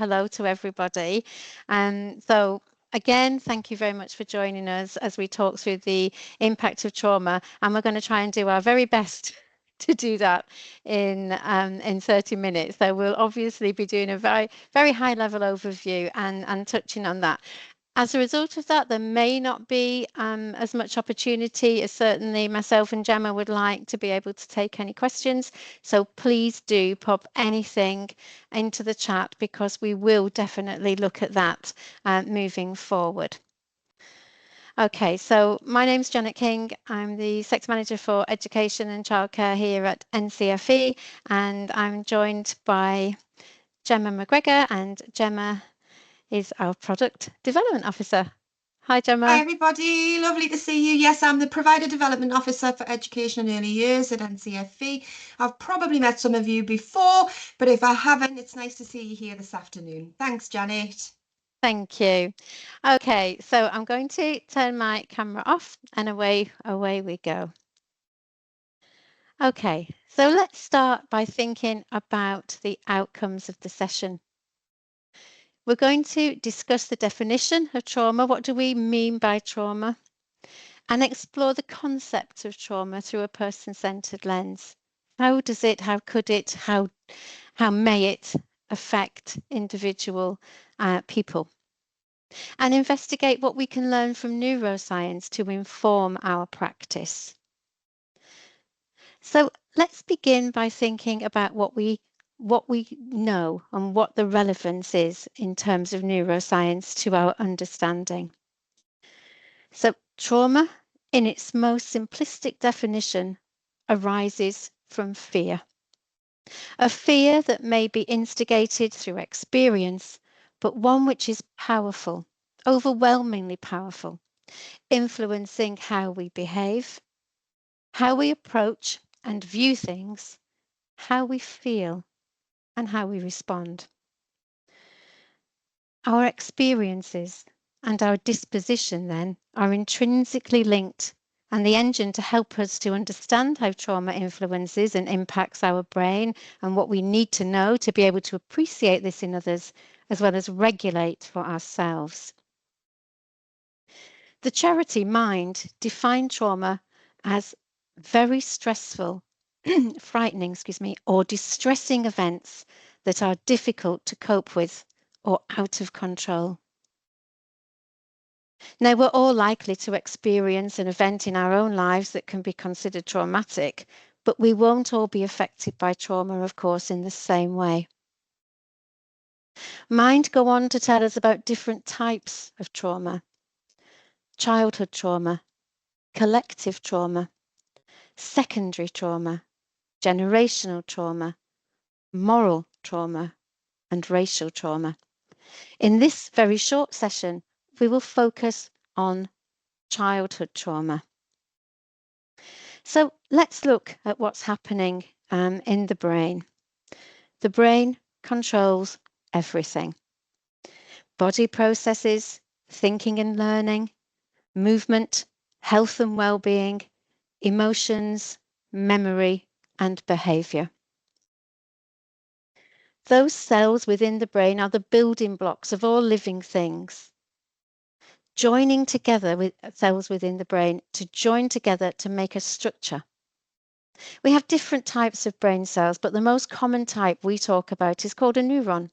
hello to everybody. So again, thank you very much for joining us as we talk through the impact of trauma, and we're going to try and do our very best to do that in 30 minutes. So we'll obviously be doing a very high level overview and touching on that. As a result of that, there may not be as much opportunity as certainly myself and Gemma would like to be able to take any questions. So please do pop anything into the chat, because we will definitely look at that moving forward. Okay, so my name's Janet King. I'm the Sector Manager for Education and Childcare here at NCFE, and I'm joined by Gemma McGregor, and Gemma is our Product Development Officer. Hi, Gemma. Hi, everybody. Lovely to see you. Yes, I'm the Provider Development Officer for Education and Early Years at NCFE. I've probably met some of you before, but if I haven't, it's nice to see you here this afternoon. Thanks, Janet. Thank you. Okay, so I'm going to turn my camera off and away we go. Okay, so let's start by thinking about the outcomes of the session. We're going to discuss the definition of trauma. What do we mean by trauma? And explore the concept of trauma through a person-centered lens. How does it, how could it, how may it affect individual people? And investigate what we can learn from neuroscience to inform our practice. So let's begin by thinking about what we know and what the relevance is in terms of neuroscience to our understanding. So trauma, in its most simplistic definition, arises from fear. A fear that may be instigated through experience, but one which is powerful, overwhelmingly powerful, influencing how we behave, how we approach and view things, how we feel, and how we respond. Our experiences and our disposition then are intrinsically linked, and the engine to help us to understand how trauma influences and impacts our brain and what we need to know to be able to appreciate this in others, as well as regulate for ourselves. The charity Mind defined trauma as very stressful, frightening, or distressing events that are difficult to cope with or out of control. Now, we're all likely to experience an event in our own lives that can be considered traumatic, but we won't all be affected by trauma, of course, in the same way. Mind go on to tell us about different types of trauma: childhood trauma, collective trauma, secondary trauma, generational trauma, moral trauma, and racial trauma. In this very short session, we will focus on childhood trauma. So let's look at what's happening in the brain. The brain controls everything: body processes, thinking and learning, movement, health and well-being, emotions, memory, and behavior. Those cells within the brain are the building blocks of all living things, joining together with cells within the brain to join together to make a structure. We have different types of brain cells, but the most common type we talk about is called a neuron.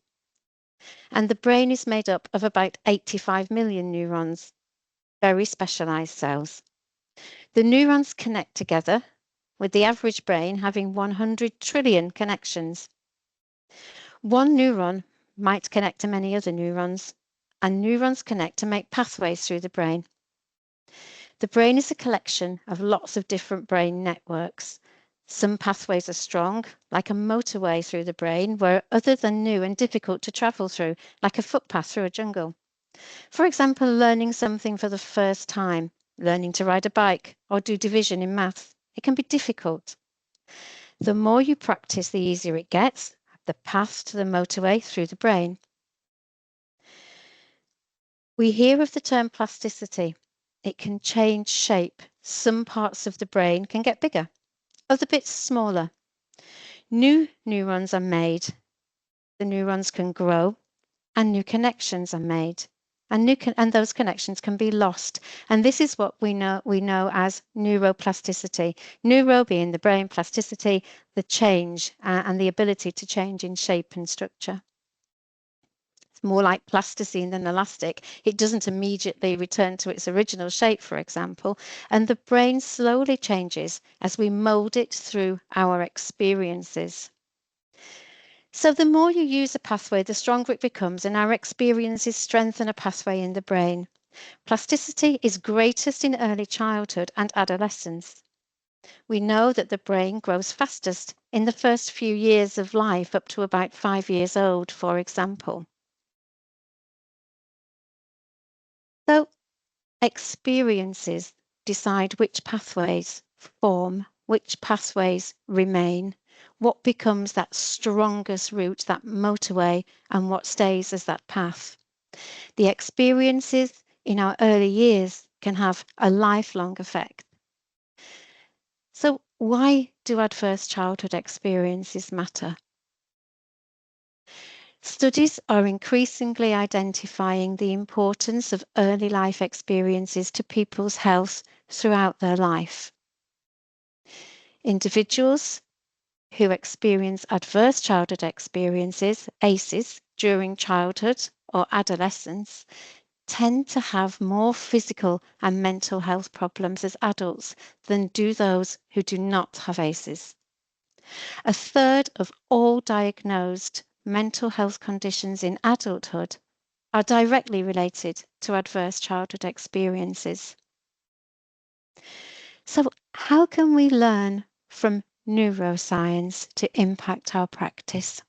And the brain is made up of about 85 million neurons, very specialized cells. The neurons connect together, with the average brain having 100 trillion connections. One neuron might connect to many other neurons, and neurons connect to make pathways through the brain. The brain is a collection of lots of different brain networks. Some pathways are strong, like a motorway through the brain, where others are new and difficult to travel through, like a footpath through a jungle. For example, learning something for the first time, learning to ride a bike or do division in maths. It can be difficult. The more you practice, the easier it gets, the path to the motorway through the brain. We hear of the term plasticity. It can change shape. Some parts of the brain can get bigger, other bits smaller. New neurons are made. The neurons can grow and new connections are made. And those connections can be lost. And this is what we know as neuroplasticity. Neuro being the brain, plasticity, the change and the ability to change in shape and structure. It's more like plasticine than elastic. It doesn't immediately return to its original shape, for example, and the brain slowly changes as we mold it through our experiences. So the more you use a pathway, the stronger it becomes, and our experiences strengthen a pathway in the brain. Plasticity is greatest in early childhood and adolescence. We know that the brain grows fastest in the first few years of life, up to about 5 years old, for example. So experiences decide which pathways form, which pathways remain, what becomes that strongest route, that motorway, and what stays as that path. The experiences in our early years can have a lifelong effect. So why do adverse childhood experiences matter? Studies are increasingly identifying the importance of early life experiences to people's health throughout their life. Individuals who experience adverse childhood experiences, ACEs, during childhood or adolescence tend to have more physical and mental health problems as adults than do those who do not have ACEs. A third of all diagnosed mental health conditions in adulthood are directly related to adverse childhood experiences. So, how can we learn from neuroscience to impact our practice?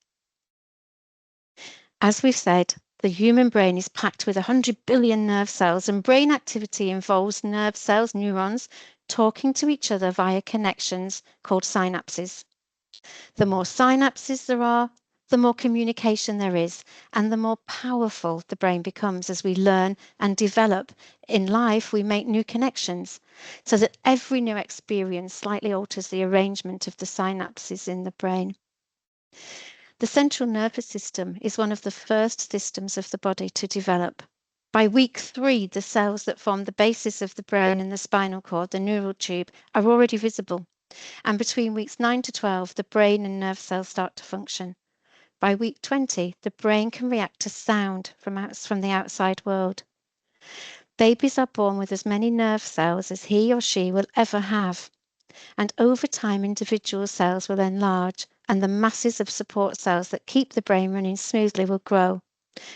As we've said, the human brain is packed with 100 billion nerve cells, and brain activity involves nerve cells, neurons, talking to each other via connections called synapses. The more synapses there are, the more communication there is, and the more powerful the brain becomes as we learn and develop. In life, we make new connections, so that every new experience slightly alters the arrangement of the synapses in the brain. The central nervous system is one of the first systems of the body to develop. By week 3, the cells that form the basis of the brain and the spinal cord, the neural tube, are already visible. And between weeks 9 to 12, the brain and nerve cells start to function. By week 20, the brain can react to sound from the outside world. Babies are born with as many nerve cells as he or she will ever have. And over time, individual cells will enlarge, and the masses of support cells that keep the brain running smoothly will grow.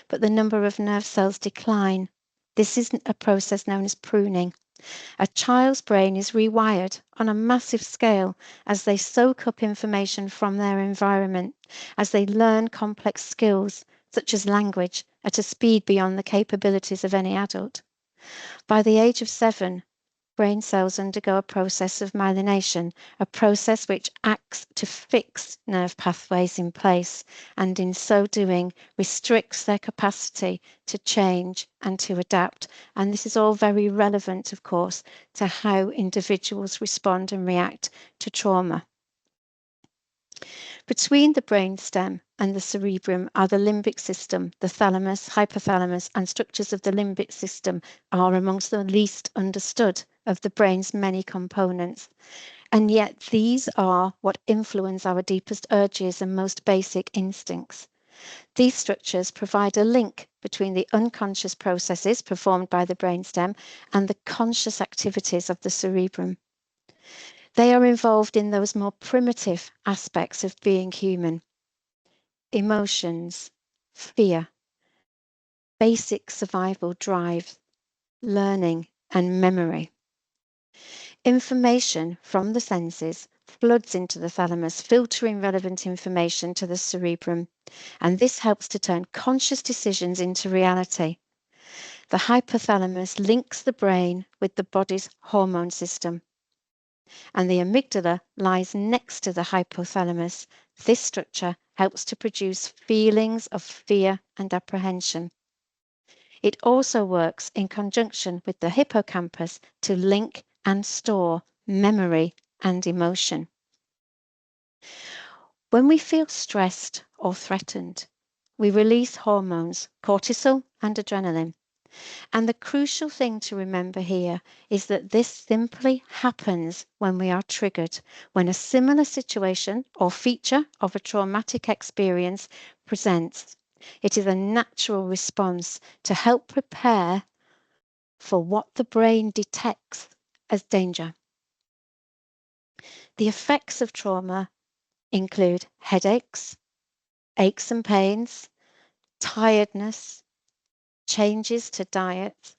But the number of nerve cells decline. This is a process known as pruning. A child's brain is rewired on a massive scale as they soak up information from their environment, as they learn complex skills, such as language, at a speed beyond the capabilities of any adult. By the age of 7, brain cells undergo a process of myelination, a process which acts to fix nerve pathways in place, and in so doing restricts their capacity to change and to adapt. And this is all very relevant, of course, to how individuals respond and react to trauma. Between the brainstem and the cerebrum are the limbic system, the thalamus, hypothalamus, and structures of the limbic system are amongst the least understood of the brain's many components. And yet these are what influence our deepest urges and most basic instincts. These structures provide a link between the unconscious processes performed by the brainstem and the conscious activities of the cerebrum. They are involved in those more primitive aspects of being human. Emotions, fear, basic survival drive, learning, and memory. Information from the senses floods into the thalamus, filtering relevant information to the cerebrum, and this helps to turn conscious decisions into reality. The hypothalamus links the brain with the body's hormone system, and the amygdala lies next to the hypothalamus. This structure helps to produce feelings of fear and apprehension. It also works in conjunction with the hippocampus to link and store memory and emotion. When we feel stressed or threatened, We release hormones, cortisol and adrenaline. And the crucial thing to remember here is that this simply happens when we are triggered, when a similar situation or feature of a traumatic experience presents. It is a natural response to help prepare for what the brain detects as danger. The effects of trauma include headaches, aches and pains, tiredness, changes to diet,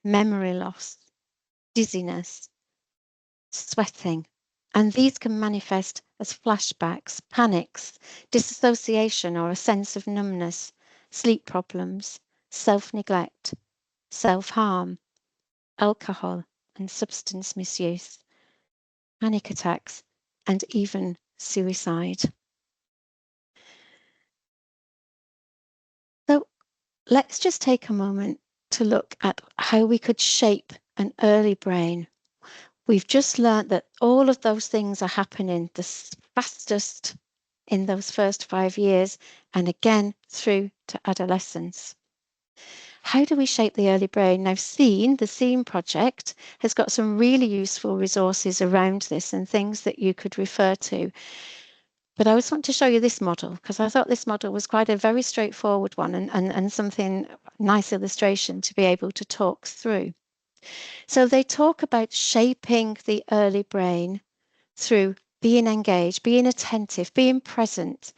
memory loss, dizziness, sweating, and these can manifest as flashbacks, panics, disassociation or a sense of numbness, sleep problems, self-neglect, self-harm, alcohol and substance misuse, panic attacks, and even suicide. So let's just take a moment to look at how we could shape an early brain. We've just learned that all of those things are happening the fastest in those first 5 years and again through to adolescence. How do we shape the early brain? Now, the SEEN project has got some really useful resources around this and things that you could refer to. But I just want to show you this model because I thought this model was quite a very straightforward one and something nice illustration to be able to talk through. So they talk about shaping the early brain through being engaged, being attentive, being present,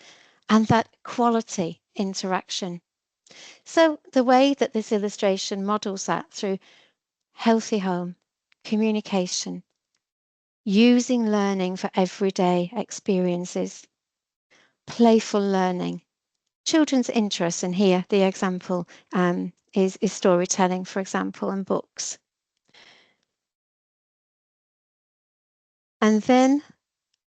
and that quality interaction. So the way that this illustration models that through healthy home, communication, using learning for everyday experiences, playful learning, children's interests, and here the example is storytelling, for example, and books. And then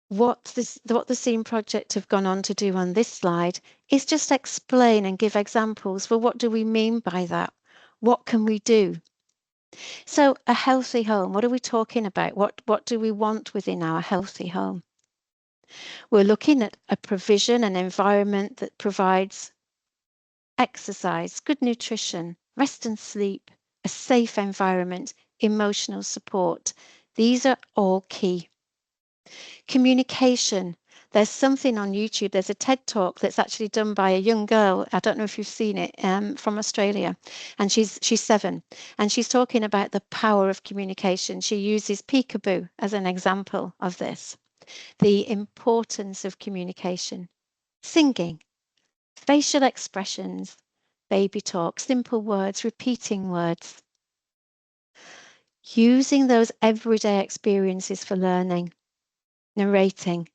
what the SEEN project have gone on to do on this slide is just explain and give examples for what do we mean by that? What can we do? So a healthy home, what are we talking about? What do we want within our healthy home? We're looking at a provision, an environment that provides exercise, good nutrition, rest and sleep, a safe environment, emotional support. These are all key. Communication. There's something on YouTube. There's a TED talk that's actually done by a young girl. I don't know if you've seen it, from Australia, and she's 7, and she's talking about the power of communication. She uses peekaboo as an example of this. The importance of communication, singing, facial expressions, baby talk, simple words, repeating words. Using those everyday experiences for learning, narrating,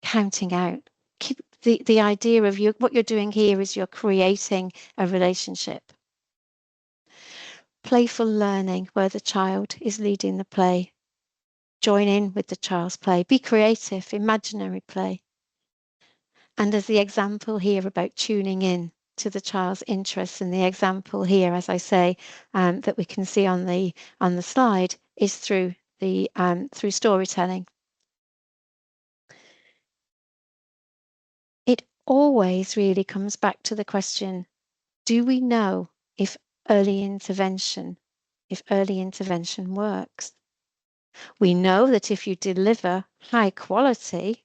counting out. Keep the idea of what you're doing here is you're creating a relationship. Playful learning where the child is leading the play. Join in with the child's play. Be creative, imaginary play. And as the example here about tuning in to the child's interests, and the example here, as I say, that we can see on the slide, is through through storytelling. It always really comes back to the question, do we know if early intervention works? We know that if you deliver high quality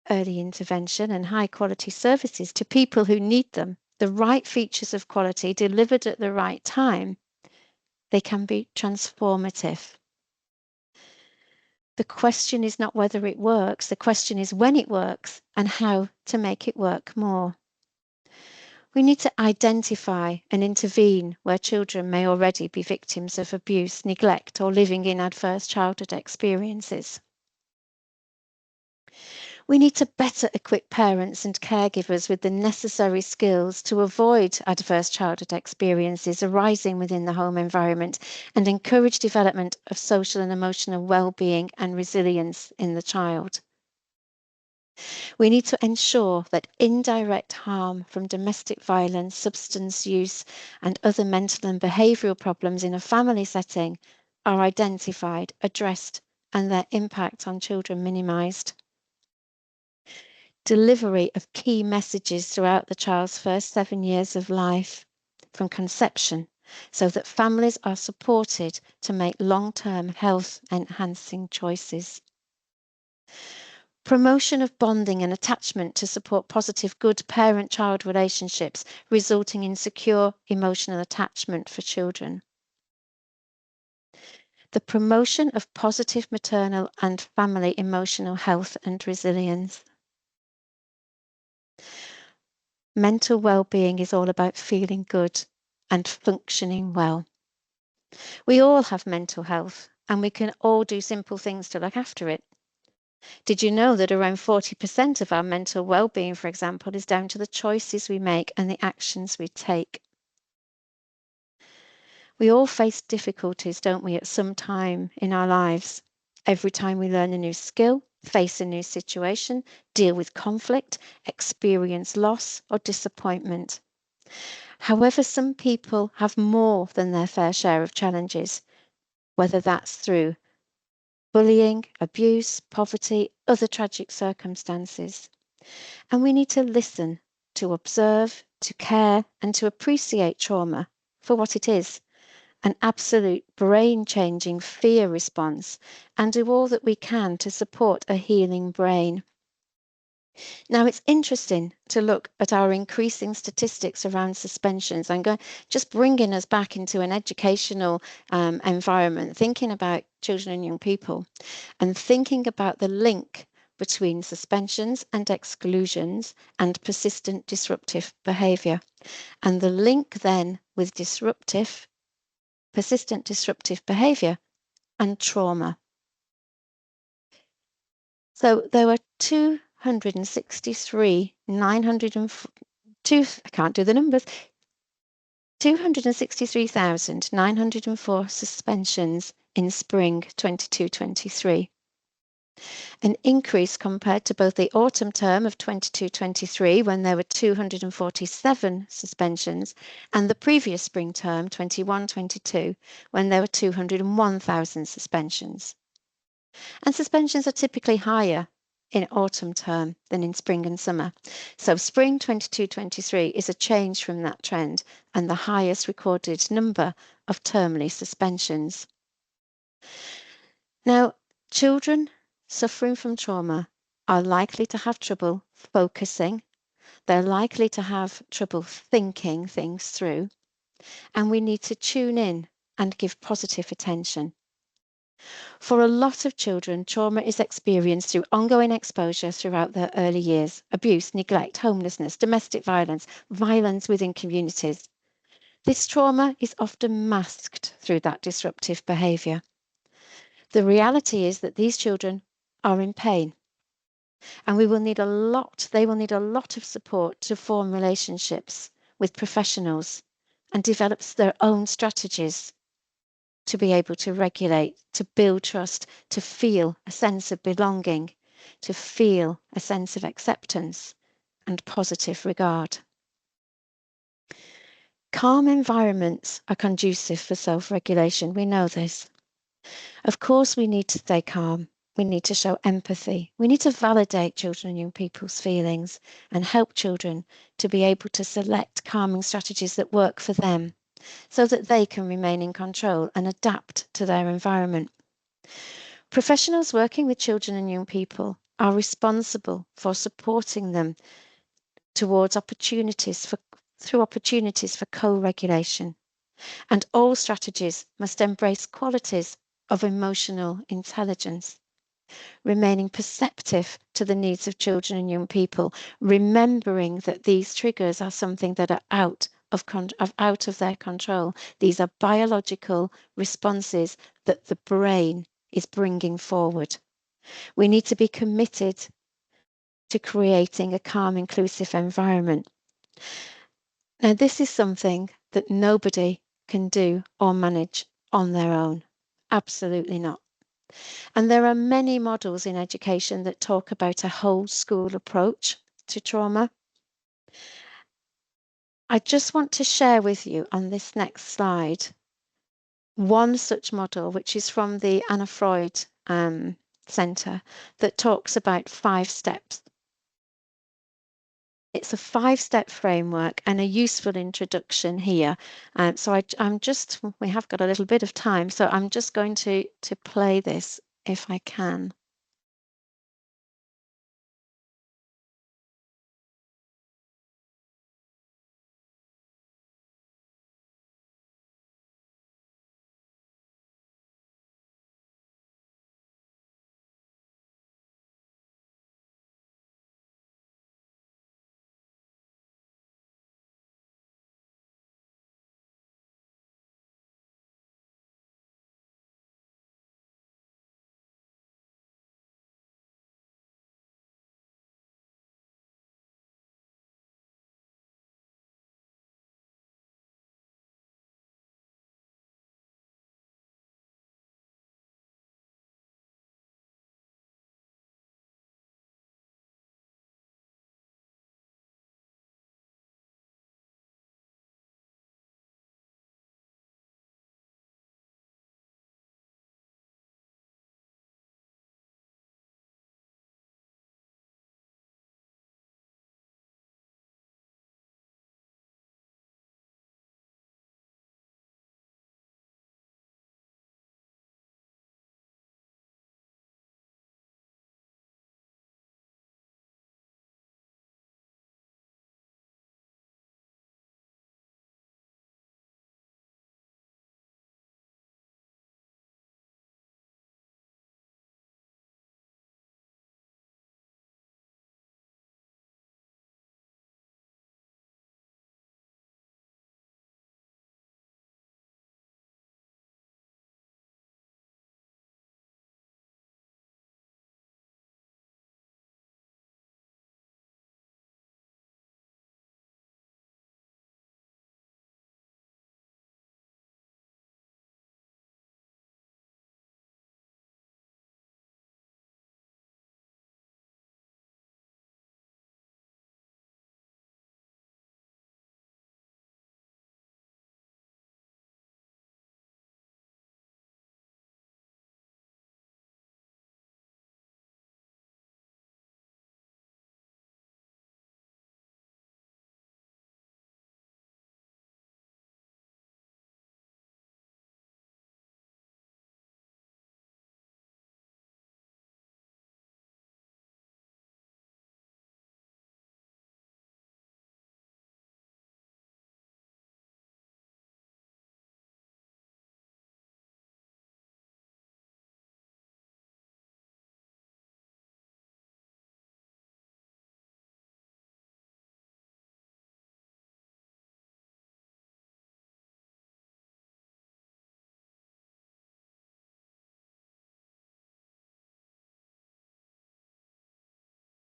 early intervention and high quality services to people who need them, the right features of quality delivered at the right time, they can be transformative. The question is not whether it works, the question is when it works and how to make it work more. We need to identify and intervene where children may already be victims of abuse, neglect, or living in adverse childhood experiences. We need to better equip parents and caregivers with the necessary skills to avoid adverse childhood experiences arising within the home environment and encourage development of social and emotional well-being and resilience in the child. We need to ensure that indirect harm from domestic violence, substance use, and other mental and behavioural problems in a family setting are identified, addressed, and their impact on children minimised. delivery of key messages throughout the child's first 7 years of life from conception, so that families are supported to make long-term health-enhancing choices. Promotion of bonding and attachment to support positive, good parent-child relationships, resulting in secure emotional attachment for children. The promotion of positive maternal and family emotional health and resilience. Mental well-being is all about feeling good and functioning well. We all have mental health, and we can all do simple things to look after it. Did you know that around 40% of our mental well-being, for example, is down to the choices we make and the actions we take? We all face difficulties, don't we, at some time in our lives? Every time we learn a new skill, face a new situation, deal with conflict, experience loss or disappointment. However, some people have more than their fair share of challenges, whether that's through bullying, abuse, poverty, other tragic circumstances. And we need to listen, to observe, to care, and to appreciate trauma for what it is, an absolute brain-changing fear response, and do all that we can to support a healing brain. Now, it's interesting to look at our increasing statistics around suspensions. I'm going just bringing us back into an educational environment, thinking about children and young people, and thinking about the link between suspensions and exclusions and persistent disruptive behaviour, and the link then with persistent disruptive behaviour and trauma. So there were 263,904 suspensions in spring 22-23. An increase compared to both the autumn term of 22-23, when there were 247 suspensions, and the previous spring term, 21-22, when there were 201,000 suspensions. And suspensions are typically higher in autumn term than in spring and summer. So spring 22-23 is a change from that trend and the highest recorded number of termly suspensions. Now, children suffering from trauma are likely to have trouble focusing. They're likely to have trouble thinking things through, and we need to tune in and give positive attention. For a lot of children, trauma is experienced through ongoing exposure throughout their early years: abuse, neglect, homelessness, domestic violence, violence within communities. This trauma is often masked through that disruptive behaviour. The reality is that these children are in pain, and they will need a lot of support to form relationships with professionals and develop their own strategies to be able to regulate, to build trust, to feel a sense of belonging, to feel a sense of acceptance and positive regard. Calm environments are conducive for self-regulation. We know this. Of course, we need to stay calm. We need to show empathy. We need to validate children and young people's feelings and help children to be able to select calming strategies that work for them, so that they can remain in control and adapt to their environment. Professionals working with children and young people are responsible for supporting them towards opportunities for co-regulation. And all strategies must embrace qualities of emotional intelligence, remaining perceptive to the needs of children and young people, remembering that these triggers are something that are out of their control. These are biological responses that the brain is bringing forward. We need to be committed to creating a calm, inclusive environment. Now, this is something that nobody can do or manage on their own. Absolutely not. And there are many models in education that talk about a whole school approach to trauma. I just want to share with you on this next slide one such model, which is from the Anna Freud Center, that talks about 5 steps It's a 5-step framework and a useful introduction here. So we have got a little bit of time, so I'm just going to play this if I can.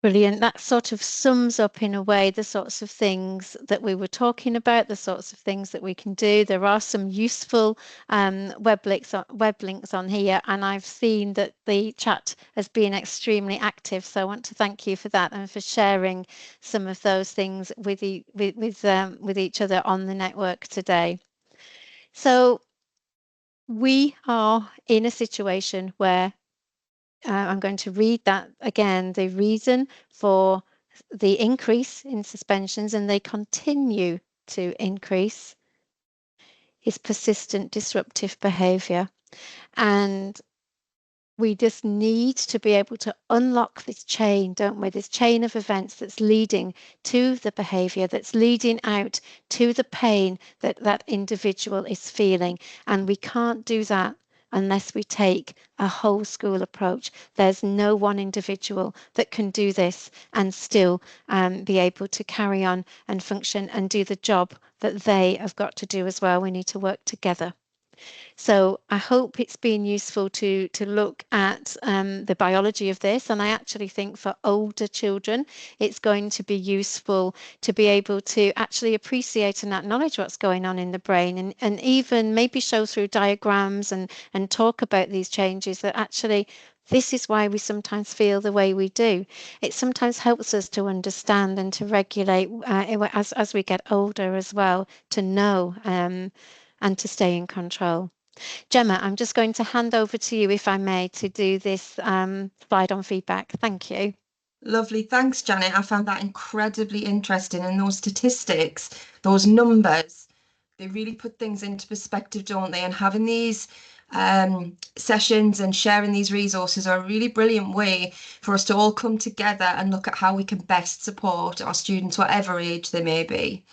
Brilliant. That sort of sums up in a way the sorts of things that we were talking about, the sorts of things that we can do. There are some useful web links on here, and I've seen that the chat has been extremely active. So I want to thank you for that and for sharing some of those things with each other on the network today. So we are in a situation where I'm going to read that again. The reason for the increase in suspensions, and they continue to increase, is persistent disruptive behaviour. And we just need to be able to unlock this chain, don't we? This chain of events that's leading to the behaviour, that's leading out to the pain that that individual is feeling. And we can't do that unless we take a whole school approach. There's no one individual that can do this and still be able to carry on and function and do the job that they have got to do as well. We need to work together. So I hope it's been useful to look at the biology of this. And I actually think for older children, it's going to be useful to be able to actually appreciate and acknowledge what's going on in the brain, and even maybe show through diagrams and talk about these changes, that actually this is why we sometimes feel the way we do. It sometimes helps us to understand and to regulate as we get older as well, to know and to stay in control. Gemma, I'm just going to hand over to you, if I may, to do this slide on feedback. Thank you. Lovely. Thanks, Janet. I found that incredibly interesting. And those statistics, those numbers, they really put things into perspective, don't they? And having these sessions and sharing these resources are a really brilliant way for us to all come together and look at how we can best support our students, whatever age they may be.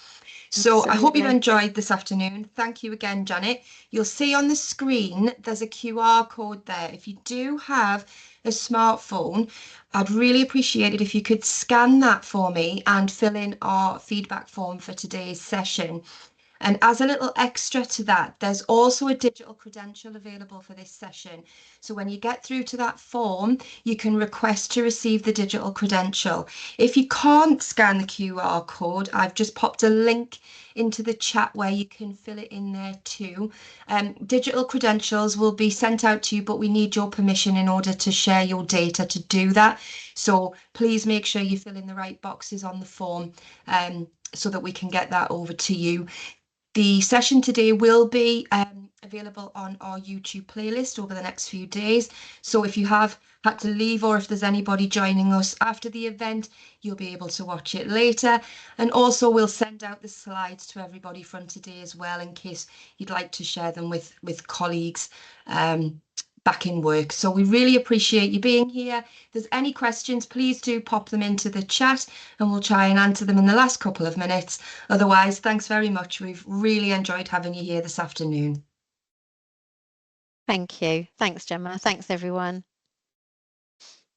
So I hope you've Absolutely. enjoyed this afternoon. Thank you again, Janet. You'll see on the screen, there's a QR code there. If you do have a smartphone, I'd really appreciate it if you could scan that for me and fill in our feedback form for today's session. And as a little extra to that, there's also a digital credential available for this session. So when you get through to that form, you can request to receive the digital credential. If you can't scan the QR code, I've just popped a link into the chat where you can fill it in there too. Digital credentials will be sent out to you, but we need your permission in order to share your data to do that. So please make sure you fill in the right boxes on the form so that we can get that over to you. The session today will be available on our YouTube playlist over the next few days. So if you have had to leave or if there's anybody joining us after the event, you'll be able to watch it later. And also we'll send out the slides to everybody from today as well, in case you'd like to share them with colleagues back in work. So we really appreciate you being here. If there's any questions, please do pop them into the chat and we'll try and answer them in the last couple of minutes. Otherwise, thanks very much. We've really enjoyed having you here this afternoon. Thank you. Thanks, Gemma. Thanks, everyone.